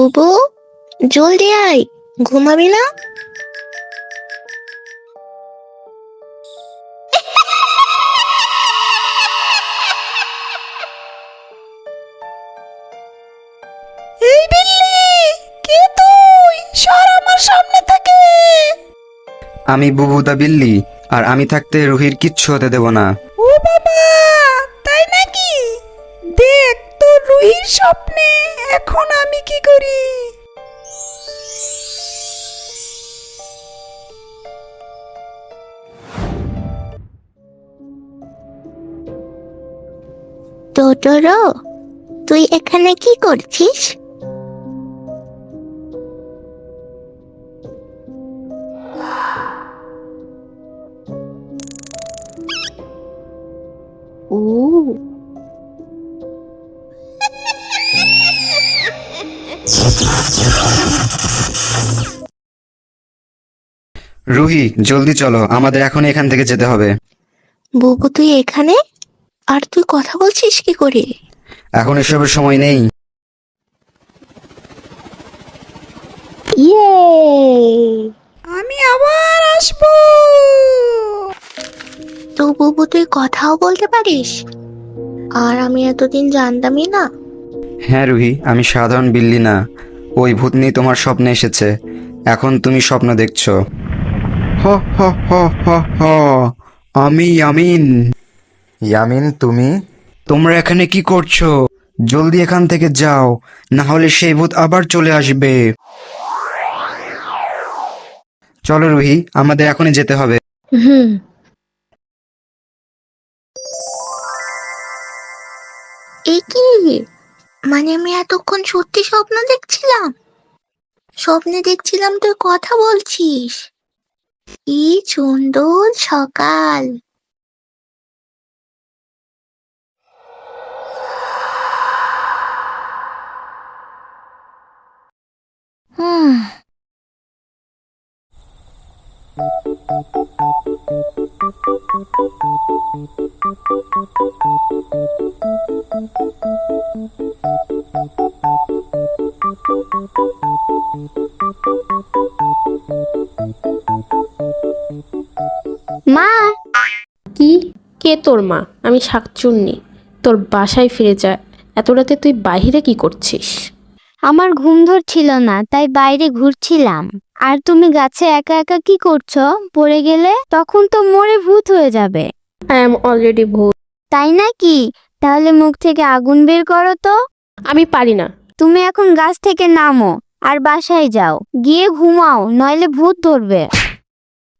বুবু, জলদি আয়, ঘুমাবি না? এই বিল্লি, কে তুই? সর আমার সামনে থেকে। আমি বুবু দা বিল্লি, আর আমি থাকতে রুহির কিচ্ছু হতে দেব না। ও বাবা, তাই নাকি? দেখ তোর রুহির স্বপ্নে এখন আমি কি করি। টোটোরো, তুই এখানে কি করছিস? ও, রুহি, জলদি চলো, আমাদের এখন এখান থেকে যেতে হবে। বুবু তুই এখানে? আর তুই কথা বলছিস কি করে? এখন এসবের সময় নেই। ইয়ে, আমি আবার আসবো। তো বুবু তুই কথাও বলতে পারিস? আর আমি এতদিন জানতামই না। হ্যাঁ রুহি, আমি সাধারণ বিল্লি না, ওই ভূতনি তোমার স্বপ্নে এসেছে। এখন তুমি স্বপ্ন দেখছো। হ হ হ হ হ, আমি ইয়ামিন। ইয়ামিন, তুমি? তোমরা এখানে কি করছো? জলদি এখান থেকে যাও, না হলে সেই ভূত আবার চলে আসবে। চলো রুহি, আমাদের এখনই যেতে হবে। হুম। এ কি, মানে আমি এতক্ষণ সত্যি স্বপ্ন দেখছিলাম? স্বপ্নে দেখছিলাম তুই কথা বলছিস। কি সুন্দর সকাল। মা, কি? কে তোর মা? আমি শাকচুন্নি। তোর বাসায় ফিরে যা। এত রাতে তুই বাইরে কি করছিস? আমার ঘুম ধরছিল না, তাই বাইরে ঘুরছিলাম। আর তুমি গাছে একা একা কি করছো? পড়ে গেলে তখন তো মরে ভূত হয়ে যাবে। আই অ্যাম অলরেডি ভূত। তাই নাকি? তাহলে মুখ থেকে আগুন বের করো তো। আমি পারি না। তুমি এখন গাছ থেকে নামো আর বাসায় যাও, গিয়ে ঘুমাও, নইলে ভূত ধরবে।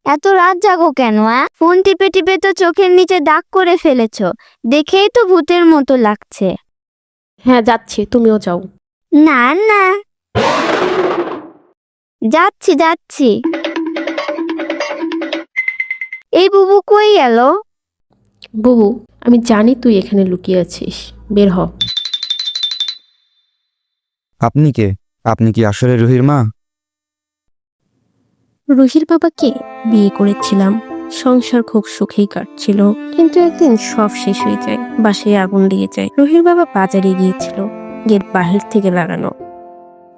এত রাত জাগো কেন? ফোন টিপে টিপে তো চোখের নিচে দাগ করে ফেলেছো, দেখেই তো ভূতের মতো লাগছে। হ্যাঁ যাচ্ছি, তুমিও যাও। না না, যাচ্ছি যাচ্ছি। এই বুবু কই গেল? বুবু, আমি জানি তুই এখানে লুকিয়ে আছিস। বের হ। আপনি কে? আপনি কি আসলে রুহির মা? রুহির বাবাকে বিয়ে করেছিলাম, সংসার খুব সুখেই কাটছিল। কিন্তু একদিন সব শেষ হয়ে যায়, বাসায় আগুন লেগে যায়। রুহির বাবা বাজারে গিয়েছিল, গেট বাহির থেকে লাগানো।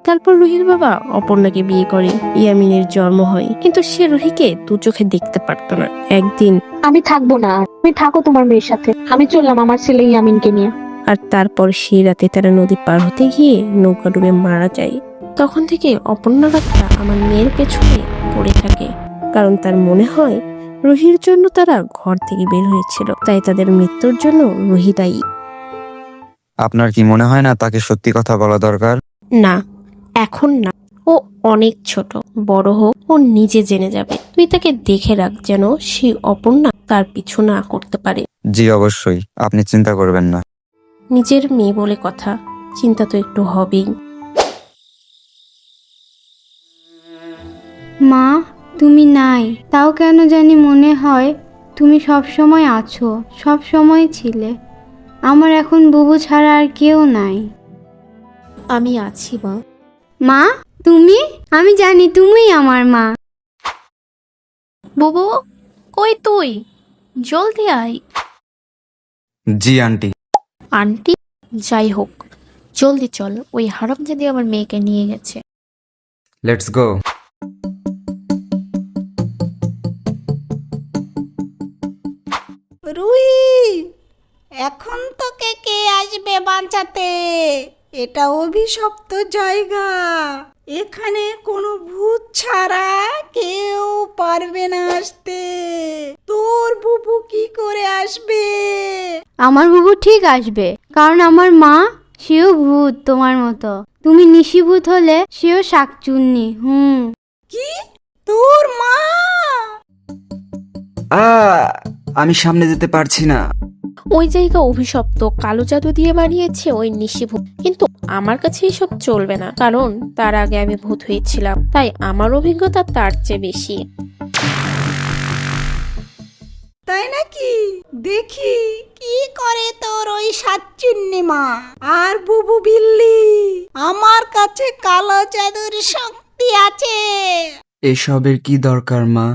তারপর রুহির বাবা অপর্ণাকে বিয়ে করে, ইয়ামিনের জন্ম হয়। কিন্তু সে রুহিকে দু চোখে দেখতে পারতো না। একদিন আমি থাকবো না আর, তুমি থাকো তোমার মেয়ের সাথে, আমি চললাম আমার ছেলে ইয়ামিনকে নিয়ে। আর তারপর সেই রাতে তারা নদী পার হতে গিয়ে নৌকা ডুবে মারা যায়। তখন থেকে অপর্ণার আত্মা আমার মেয়ের পেছনে পড়ে থাকে, কারণ তার মনে হয় রুহির জন্য তারা ঘর থেকে বের হয়েছিল, তাই তাদের মৃত্যুর জন্য রুহি দায়ী। আপনার কি মনে হয় না তাকে সত্যি কথা বলা দরকার? না, এখন না। ও অনেক ছোট, বড় হোক ও নিজে জেনে যাবে। তুই তাকে দেখে রাখ যেন সে অপর্ণা তার পিছু না করতে পারে। জি অবশ্যই, আপনি চিন্তা করবেন না। নিজের মেয়ে বলে কথা, চিন্তা তো একটু হবেই। মা, তুমি নাই, তাও কেন জানি মনে হয় তুমি সব সময় আছো, সব সময় ছিলে। আমার এখন বুবু ছাড়া আর কেউ নাই। আমি আছি মা। মা, তুমি? আমি জানি তুমিই আমার মা। বুবু, কই তুই? জলদি আয়। জি আন্টি। আন্টি? যাই হোক, জলদি চল, ওই হারামজাদি আমার মেয়েকে নিয়ে গেছে। Let's go. রুহি, এখন তোকে কে আসবে বাঁচাতে? এটা অভিশপ্ত জায়গা, এখানে কোনো ভূত ছাড়া কেউ পারবে না আসতে। তোর বুবু কি করে আসবে? আমার বুবু ঠিক আসবে, কারণ আমার মা সেও ভূত তোমার মতো। তুমি নিশিভূত হলে সেও শাকচুন্নি। কি? তোর মা? আমি সামনে যেতে পারছি না। ওই জায়গা অভিশপ্ত, কালো জাদু দিয়ে বানিয়েছে ওই নিশিভূত। কিন্তু আমার কাছে এসব চলবে না, কারণ তার আগে আমি ভূত হয়েছিলাম, তাই আমার অভিজ্ঞতা তার চেয়ে বেশি। তাই নাকি? দেখি কি করে তোর ওই সাতচিন্নি মা আর বুবু বিল্লি। আমার কাছে কালো জাদুর শক্তি আছে। এসবের কি দরকার মা?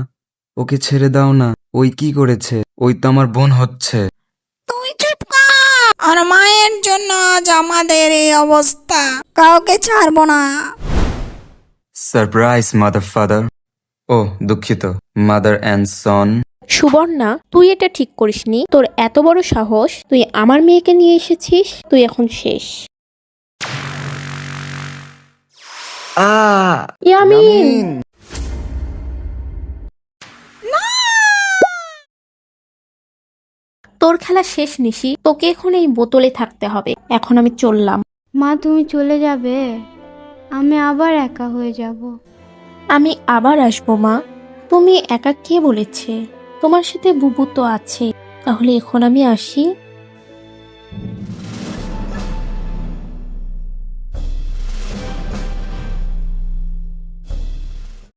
ওকে ছেড়ে দাও না। ওই কি করেছে? ওই তো আমার বোন হচ্ছে। তুই চুপ কর। আর মায়ের জন্য আজ আমাদের এই অবস্থা। কাউকে ছাড়বো না। Surprise mother father. ও দুঃখিত, মাদার অ্যান্ড সন। সুবর্ণা, তুই এটা ঠিক করিসনি। তোর এত বড় সাহস, তুই আমার মেয়েকে নিয়ে এসেছিস। তুই এখন শেষ। ইয়ামিন! তোর খেলা শেষ নিশি, তোকে এখন এই বোতলে থাকতে হবে। এখন আমি চললাম। মা, তুমি চলে যাবে, আমি আবার একা হয়ে যাব। আমি আবার আসবো মা। তুমি একা কে বলেছে? তোমার সাথে বুবু তো আছে। তাহলে এখন আমি আসি।